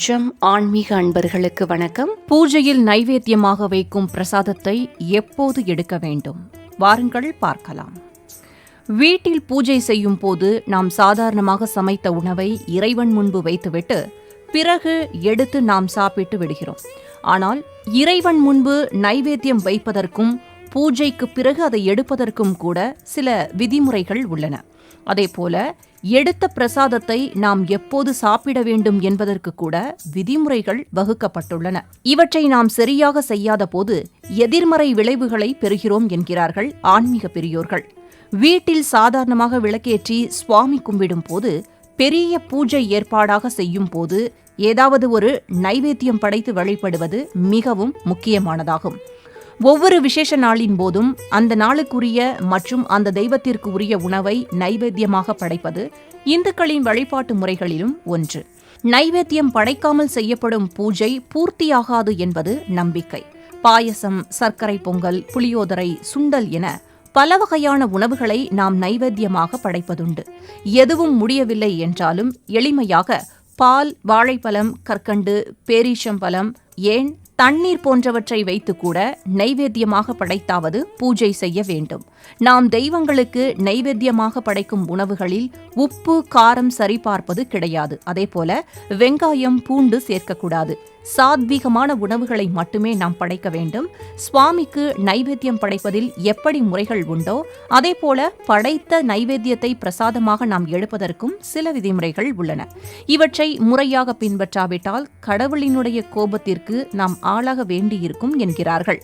ஜம் ஆன்மீக அன்பர்களுக்கு வணக்கம். பூஜையில் நைவேத்தியமாக வைக்கும் பிரசாதத்தை எப்போது எடுக்க வேண்டும்? வாருங்கள் பார்க்கலாம். வீட்டில் பூஜை செய்யும் போது நாம் சாதாரணமாக சமைத்த உணவை இறைவன் முன்பு வைத்துவிட்டு பிறகு எடுத்து நாம் சாப்பிட்டு விடுகிறோம். ஆனால் இறைவன் முன்பு நைவேத்தியம் வைப்பதற்கும் பூஜைக்கு பிறகு அதை எடுப்பதற்கும் கூட சில விதிமுறைகள் உள்ளன. அதேபோல எடுத்த பிரசாதத்தை நாம் எப்போது சாப்பிட வேண்டும் என்பதற்கு கூட விதிமுறைகள் வகுக்கப்பட்டுள்ளன. இவற்றை நாம் சரியாக செய்யாத போது எதிர்மறை விளைவுகளை பெறுகிறோம் என்கிறார்கள் ஆன்மீக பெரியோர்கள். வீட்டில் சாதாரணமாக விளக்கேற்றி சுவாமி கும்பிடும் போது, பெரிய பூஜை ஏற்பாடாக செய்யும் போது ஏதாவது ஒரு நைவேத்தியம் படைத்து வழிபடுவது மிகவும் முக்கியமானதாகும். ஒவ்வொரு விசேஷ நாளின் போதும் அந்த நாளுக்குரிய மற்றும் அந்த தெய்வத்திற்கு உரிய உணவை நைவேத்தியமாக படைப்பது இந்துக்களின் வழிபாட்டு முறைகளிலும் ஒன்று. நைவேத்தியம் படைக்காமல் செய்யப்படும் பூஜை பூர்த்தியாகாது என்பது நம்பிக்கை. பாயசம், சர்க்கரை பொங்கல், புளியோதரை, சுண்டல் என பல வகையான உணவுகளை நாம் நைவேத்தியமாக படைப்பதுண்டு. எதுவும் முடியவில்லை என்றாலும் எளிமையாக பால், வாழைப்பழம், கற்கண்டு, பேரீச்சம்பழம், ஏன் தண்ணீர் போன்றவற்றை வைத்து கூட நைவேத்தியமாக படைத்தாவது பூஜை செய்ய வேண்டும். நாம் தெய்வங்களுக்கு நைவேத்தியமாக படைக்கும் உணவுகளில் உப்பு, காரம் சரிபார்ப்பது கிடையாது. அதேபோல வெங்காயம், பூண்டு சேர்க்கக்கூடாது. சாத்வீகமான உணவுகளை மட்டுமே நாம் படைக்க வேண்டும். சுவாமிக்கு நைவேத்தியம் படைப்பதில் எப்படி முறைகள் உண்டோ அதேபோல படைத்த நைவேத்தியத்தை பிரசாதமாக நாம் எடுப்பதற்கும் சில விதிமுறைகள் உள்ளன. இவற்றை முறையாக பின்பற்றாவிட்டால் கடவுளினுடைய கோபத்திற்கு நாம் ஆளாக வேண்டியிருக்கும் என்கிறார்கள்.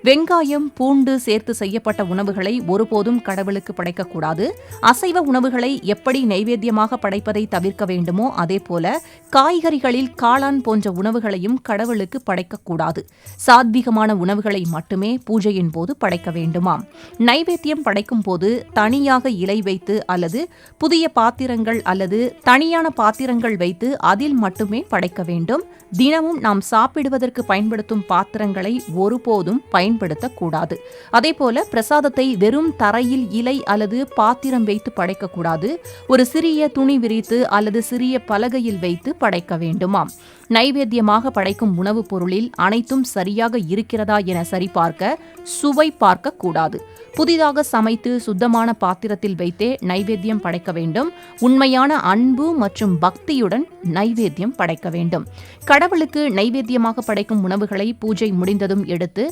வெங்காயம், பூண்டு சேர்த்து செய்யப்பட்ட உணவுகளை ஒருபோதும் கடவுளுக்கு படைக்கக்கூடாது. அசைவ உணவுகளை எப்படி நைவேத்தியமாக படைப்பதை தவிர்க்க வேண்டுமோ அதேபோல காய்கறிகளில் காளான் போன்ற உணவுகளையும் கடவுளுக்கு படைக்கக்கூடாது. சாத்வீகமான உணவுகளை மட்டுமே பூஜையின் போது படைக்க வேண்டுமாம். நைவேத்தியம் படைக்கும் போது தனியாக இலை வைத்து அல்லது புதிய பாத்திரங்கள் அல்லது தனியான பாத்திரங்கள் வைத்து அதில் மட்டுமே படைக்க வேண்டும். தினமும் நாம் சாப்பிடுவதற்கு பயன்படுத்தும் பாத்திரங்களை ஒருபோதும் பயன்படுத்தக்கூடாது. அதேபோல பிரசாதத்தை வெறும் தரையில் இலை அல்லது பாத்திரம் வைத்து படைக்கக்கூடாது. ஒரு சிறிய துணி விரித்து அல்லது சிறிய பலகையில் வைத்து படைக்க வேண்டுமாம். நைவேத்தியமாக படைக்கும் உணவுப் பொருளில் அனைத்தும் சரியாக இருக்கிறதா என சரிபார்க்க, சுவை பார்க்க கூடாது. புதிதாக சமைத்து சுத்தமான பாத்திரத்தில் வைத்தே நைவேத்தியம் படைக்க வேண்டும். உண்மையான அன்பு மற்றும் பக்தியுடன் நைவேத்தியம் படைக்க வேண்டும். கடவுளுக்கு நைவேத்தியமாக படைக்கும் உணவுகளை பூஜை முடிந்ததும் எடுத்து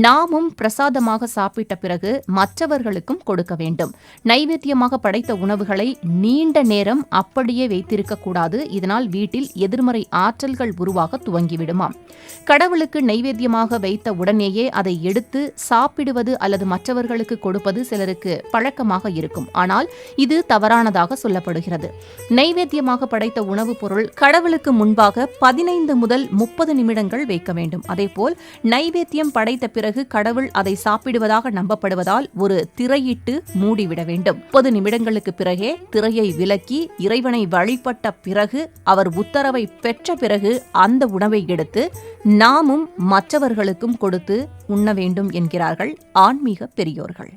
நாமும் பிரசாதமாக சாப்பிட்ட பிறகு மற்றவர்களுக்கும் கொடுக்க வேண்டும். நைவேத்தியமாக படைத்த உணவுகளை நீண்ட நேரம் அப்படியே வைத்திருக்கக்கூடாது. இதனால் வீட்டில் எதிர்மறை ஆற்றல்கள் உருவாக துவங்கிவிடுமாம். கடவுளுக்கு நைவேத்தியமாக வைத்த உடனேயே அதை எடுத்து சாப்பிடுவது அல்லது மற்றவர்களுக்கு கொடுப்பது சிலருக்கு பழக்கமாக இருக்கும். ஆனால் இது தவறானதாக சொல்லப்படுகிறது. நைவேத்தியமாக படைத்த உணவுப் பொருள் கடவுளுக்கு முன்பாக 15 முதல் 30 நிமிடங்கள் வைக்க வேண்டும். அதேபோல் நைவேத்தியம் படைத்த பிறகு கடவுள் அதை சாப்பிடுவதாக நம்பப்படுவதால் ஒரு திரையிட்டு மூடிவிட வேண்டும். 30 நிமிடங்களுக்கு பிறகே திரையை விலக்கி இறைவனை வழிபட்ட பிறகு, அவர் உத்தரவை பெற்ற பிறகு அந்த உணவை எடுத்து நாமும் மற்றவர்களுக்கும் கொடுத்து உண்ண வேண்டும் என்கிறார்கள் ஆன்மீக பெரியோர்கள்.